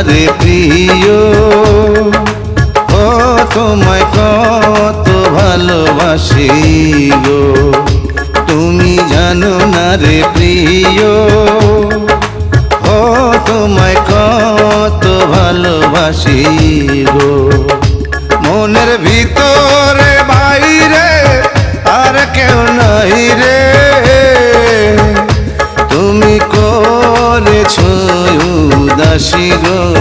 রে প্রিয়, ও তোমায় কত ভালোবাসি গো, তুমি জানো না রে প্রিয়, ও তোমায় কত ভালোবাসি গো। মনের ভিতরে বাইরে আর কেউ নাই রে, তুমি করেছো উদাসী গো।